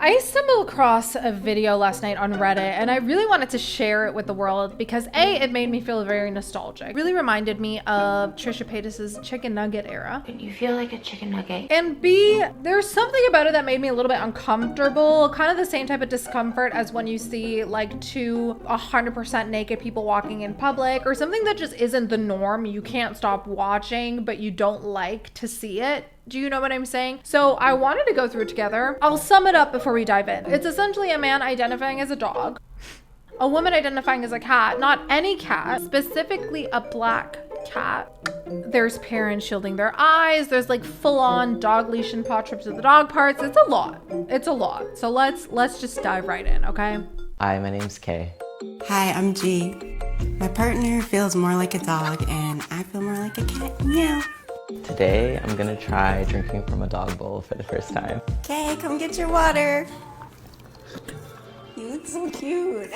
I stumbled across a video last night on Reddit and I really wanted to share it with the world because A, it made me feel very nostalgic. It really reminded me of Trisha Paytas's chicken nugget era. You feel like a chicken nugget. And B, there's something about it that made me a little bit uncomfortable, kind of the same type of discomfort as when you see like two 100% naked people walking in public or something that just isn't the norm. You can't stop watching, but you don't like to see it. Do you know what I'm saying? So I wanted to go through it together. I'll sum it up before we dive in. It's essentially a man identifying as a dog, a woman identifying as a cat, not any cat, specifically a black cat. There's parents shielding their eyes. There's like full-on dog leash and paw trips to the dog parts. It's a lot. It's a lot. So let's just dive right in, okay? Hi, my name's Kay. Hi, I'm G. My partner feels more like a dog and I feel more like a cat. Meow. Today, I'm gonna try drinking from a dog bowl for the first time. Kay, come get your water. You look so cute.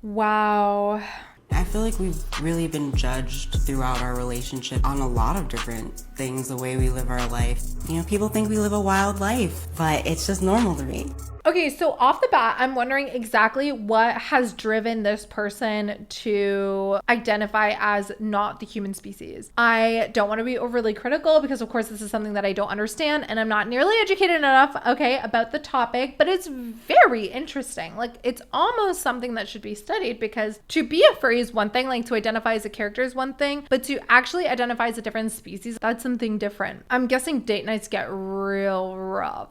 Wow. I feel like we've really been judged throughout our relationship on a lot of different things, the way we live our life. You know, people think we live a wild life, but it's just normal to me. Okay, so off the bat, I'm wondering exactly what has driven this person to identify as not the human species. I don't want to be overly critical because, of course, this is something that I don't understand and I'm not nearly educated enough, okay, about the topic, but it's very interesting. Like, it's almost something that should be studied because to be a furry is one thing, like to identify as a character is one thing, but to actually identify as a different species, that's something different. I'm guessing date nights get real rough.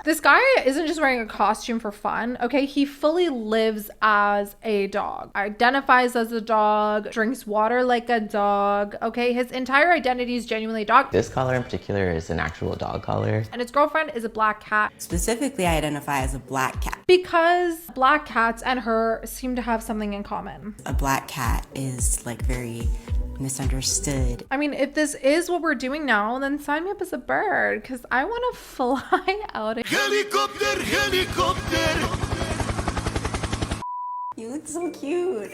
This guy isn't just wearing a costume for fun, okay? He fully lives as a dog, identifies as a dog, drinks water like a dog, okay? His entire identity is genuinely a dog. This collar in particular is an actual dog collar. And his girlfriend is a black cat. Specifically, I identify as a black cat. Because black cats and her seem to have something in common. A black cat is like very misunderstood. I mean, if this is what we're doing now, then sign me up as a bird because I want to fly out of Helicopter, helicopter. You look so cute.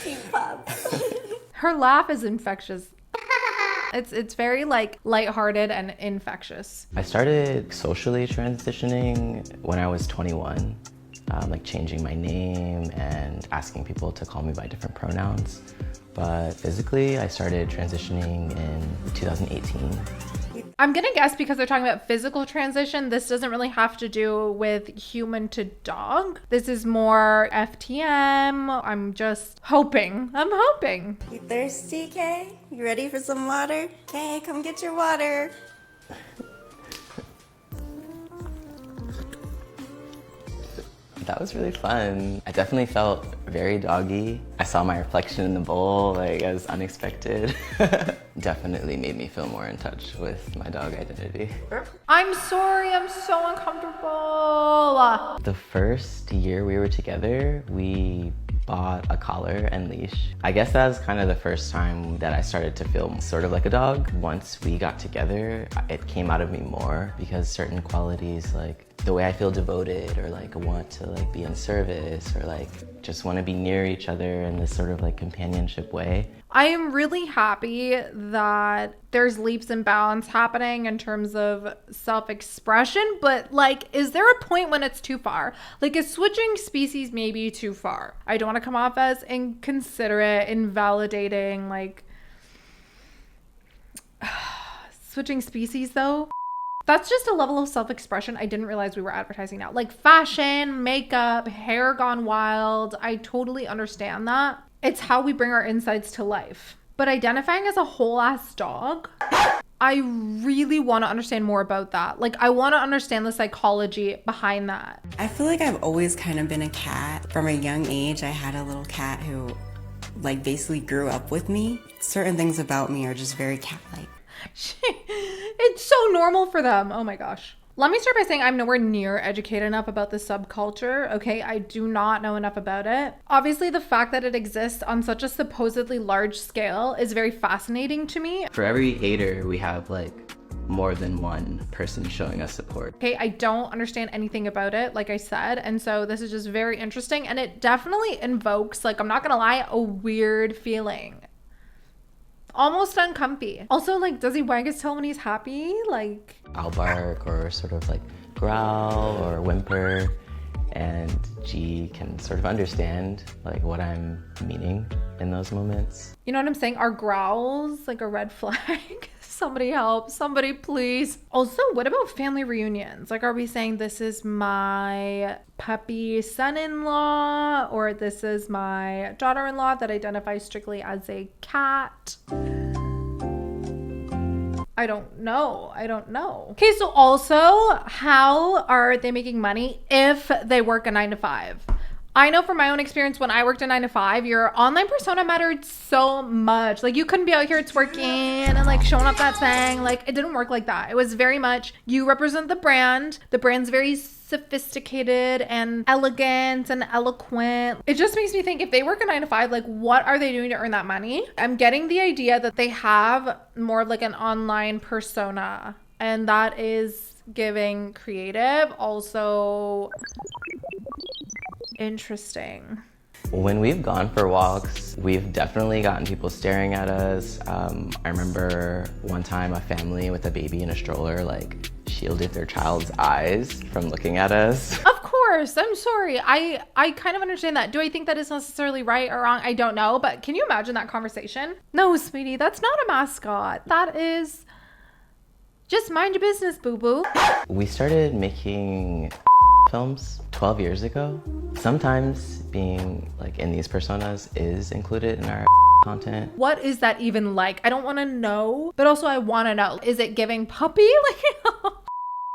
Cute pup. Her laugh is infectious. It's very like lighthearted and infectious. I started socially transitioning when I was 21, like changing my name and asking people to call me by different pronouns. But physically, I started transitioning in 2018. I'm gonna guess because they're talking about physical transition, this doesn't really have to do with human to dog. This is more FTM. I'm just hoping. I'm hoping. You thirsty, Kay? You ready for some water? Kay, come get your water. That was really fun. I definitely felt very doggy. I saw my reflection in the bowl, like it was unexpected. Definitely made me feel more in touch with my dog identity. I'm sorry, I'm so uncomfortable. The first year we were together, we bought a collar and leash. I guess that was kind of the first time that I started to feel sort of like a dog. Once we got together, it came out of me more because certain qualities like the way I feel devoted or like want to like be in service or like just want to be near each other in this sort of like companionship way. I am really happy that there's leaps and bounds happening in terms of self-expression, but like, is there a point when it's too far? Like, is switching species maybe too far? I don't want to come off as inconsiderate, invalidating, like, switching species though. That's just a level of self-expression I didn't realize we were advertising now. Like fashion, makeup, hair gone wild. I totally understand that. It's how we bring our insides to life. But identifying as a whole ass dog, I really want to understand more about that. Like, I want to understand the psychology behind that. I feel like I've always kind of been a cat. From a young age, I had a little cat who like basically grew up with me. Certain things about me are just very cat-like. It's so normal for them. Oh my gosh. Let me start by saying I'm nowhere near educated enough about the subculture, okay? I do not know enough about it. Obviously, the fact that it exists on such a supposedly large scale is very fascinating to me. For every hater, we have like more than one person showing us support. Okay, I don't understand anything about it, like I said, and so this is just very interesting, and it definitely invokes, like, I'm not gonna lie, a weird feeling. Almost uncomfy. Also, like, does he wag his tail when he's happy? Like, I'll bark or sort of like growl or whimper, and G can sort of understand like what I'm meaning in those moments. you know what I'm saying? Are growls like a red flag? Somebody help, somebody please. Also, what about family reunions? Like, are we saying this is my puppy son-in-law, or this is my daughter-in-law that identifies strictly as a cat? I don't know. Okay, so also, how are they making money if they work a 9 to 5? I know from my own experience, when I worked a 9 to 5, your online persona mattered so much. Like, you couldn't be out here twerking and like showing up that thing. Like, it didn't work like that. It was very much, you represent the brand. The brand's very sophisticated and elegant and eloquent. It just makes me think, if they work a 9 to 5, like, what are they doing to earn that money? I'm getting the idea that they have more of like an online persona, and that is giving creative. Also interesting. When we've gone for walks, we've definitely gotten people staring at us. I remember one time a family with a baby in a stroller like shielded their child's eyes from looking at us. Of course, I'm sorry. I kind of understand that. Do I think that is necessarily right or wrong? I don't know, but can you imagine that conversation? No, sweetie, that's not a mascot. That is just mind your business, boo-boo. We started making films 12 years ago. Sometimes being like in these personas is included in our content. What is that even like? I don't want to know, but also I want to know. Is it giving puppy? Like,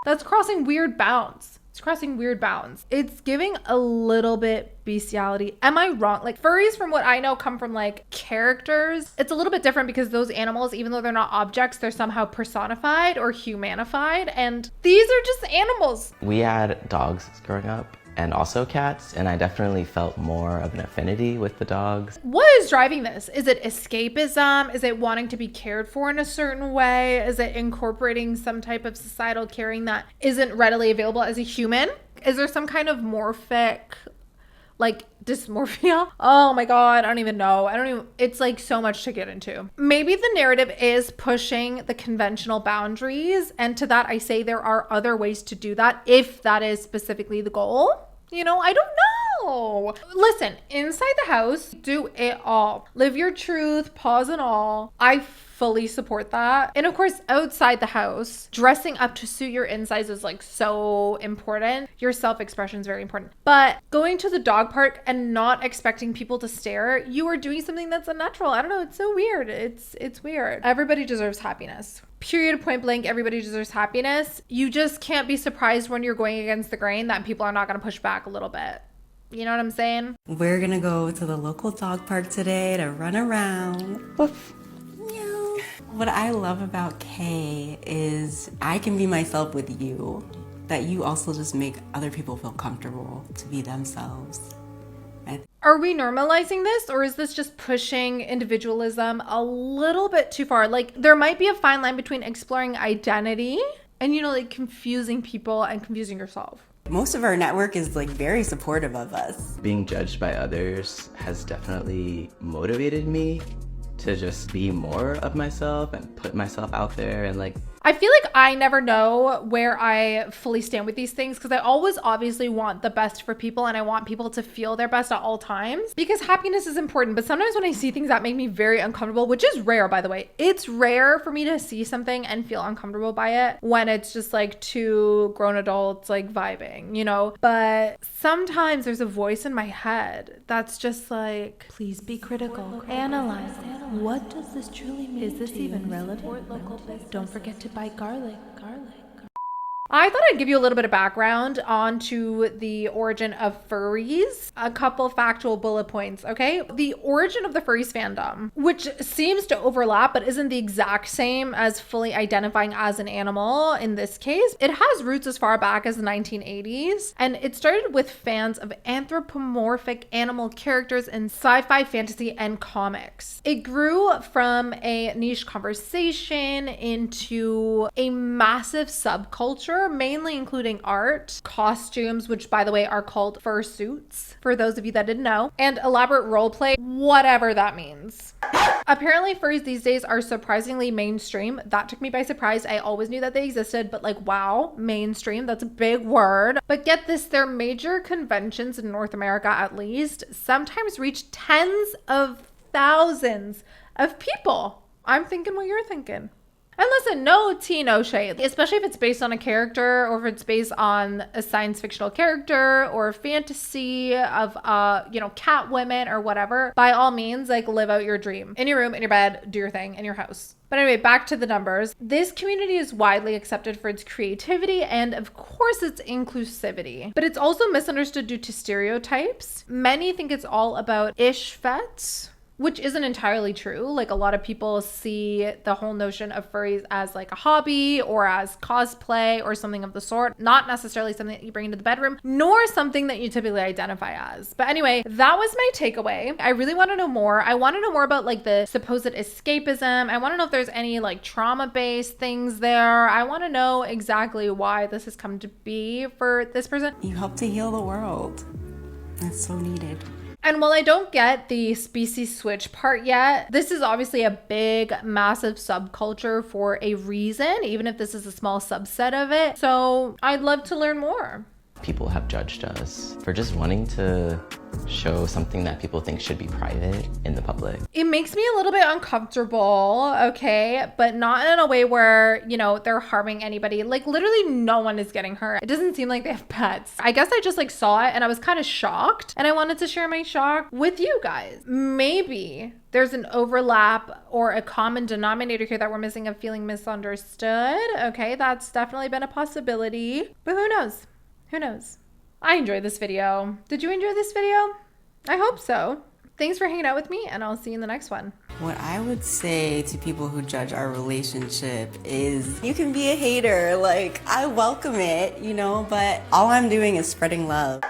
that's crossing weird bounds. It's crossing weird bounds. It's giving a little bit bestiality. Am I wrong? Like, furries, from what I know, come from like characters. It's a little bit different because those animals, even though they're not objects, they're somehow personified or humanified. And these are just animals. We had dogs growing up and also cats, and I definitely felt more of an affinity with the dogs. What is driving this? Is it escapism? Is it wanting to be cared for in a certain way? Is it incorporating some type of societal caring that isn't readily available as a human? Is there some kind of morphic, like, dysmorphia? Oh my God, I don't even know. It's like so much to get into. Maybe the narrative is pushing the conventional boundaries, and to that I say there are other ways to do that if that is specifically the goal. You know, I don't know. Listen, inside the house, do it all. Live your truth, pause and all. I fully support that. And of course, outside the house, dressing up to suit your insides is like so important. Your self-expression is very important. But going to the dog park and not expecting people to stare, you are doing something that's unnatural. I don't know. It's so weird. It's weird. Everybody deserves happiness. Period, point blank, everybody deserves happiness. You just can't be surprised when you're going against the grain that people are not going to push back a little bit. You know what I'm saying? We're gonna go to the local dog park today to run around. Woof. Meow. What I love about Kay is I can be myself with you, that you also just make other people feel comfortable to be themselves. Are we normalizing this, or is this just pushing individualism a little bit too far? Like, there might be a fine line between exploring identity and, you know, like confusing people and confusing yourself. Most of our network is like very supportive of us. Being judged by others has definitely motivated me to just be more of myself and put myself out there, and like, I feel like I never know where I fully stand with these things, because I always obviously want the best for people and I want people to feel their best at all times, because happiness is important. But sometimes when I see things that make me very uncomfortable, which is rare, by the way, it's rare for me to see something and feel uncomfortable by it when it's just like two grown adults like vibing, you know? But sometimes there's a voice in my head that's just like, please be critical, analyze it. What does this truly mean? Is this even relevant? Don't forget to buy garlic. I thought I'd give you a little bit of background onto the origin of furries. A couple factual bullet points, okay? The origin of the furries fandom, which seems to overlap but isn't the exact same as fully identifying as an animal in this case. It has roots as far back as the 1980s, and it started with fans of anthropomorphic animal characters in sci-fi, fantasy, and comics. It grew from a niche conversation into a massive subculture culture, mainly including art, costumes, which by the way are called fursuits, for those of you that didn't know, and elaborate role play, whatever that means. Apparently furries these days are surprisingly mainstream. That took me by surprise. I always knew that they existed, but like, wow, mainstream, that's a big word. But get this, their major conventions in North America at least sometimes reach tens of thousands of people. I'm thinking what you're thinking. And listen, no tea, no shade, especially if it's based on a character or if it's based on a science fictional character or a fantasy of, Catwoman or whatever. By all means, like, live out your dream in your room, in your bed, do your thing in your house. But anyway, back to the numbers. This community is widely accepted for its creativity and, of course, its inclusivity. But it's also misunderstood due to stereotypes. Many think it's all about ishfets, which isn't entirely true. Like, a lot of people see the whole notion of furries as like a hobby or as cosplay or something of the sort, not necessarily something that you bring into the bedroom, nor something that you typically identify as. But anyway, that was my takeaway. I really want to know more. I want to know more about like the supposed escapism. I want to know if there's any like trauma-based things there. I want to know exactly why this has come to be for this person. You help to heal the world. That's so needed. And while I don't get the species switch part yet, this is obviously a big, massive subculture for a reason, even if this is a small subset of it. So I'd love to learn more. People have judged us for just wanting to show something that people think should be private in the public. It makes me a little bit uncomfortable, okay? But not in a way where, they're harming anybody. Like, literally no one is getting hurt. It doesn't seem like they have pets. I guess I just like saw it and I was kind of shocked and I wanted to share my shock with you guys. Maybe there's an overlap or a common denominator here that we're missing of feeling misunderstood. Okay, that's definitely been a possibility. But who knows? Who knows? I enjoyed this video. Did you enjoy this video? I hope so. Thanks for hanging out with me, and I'll see you in the next one. What I would say to people who judge our relationship is you can be a hater. Like, I welcome it, but all I'm doing is spreading love.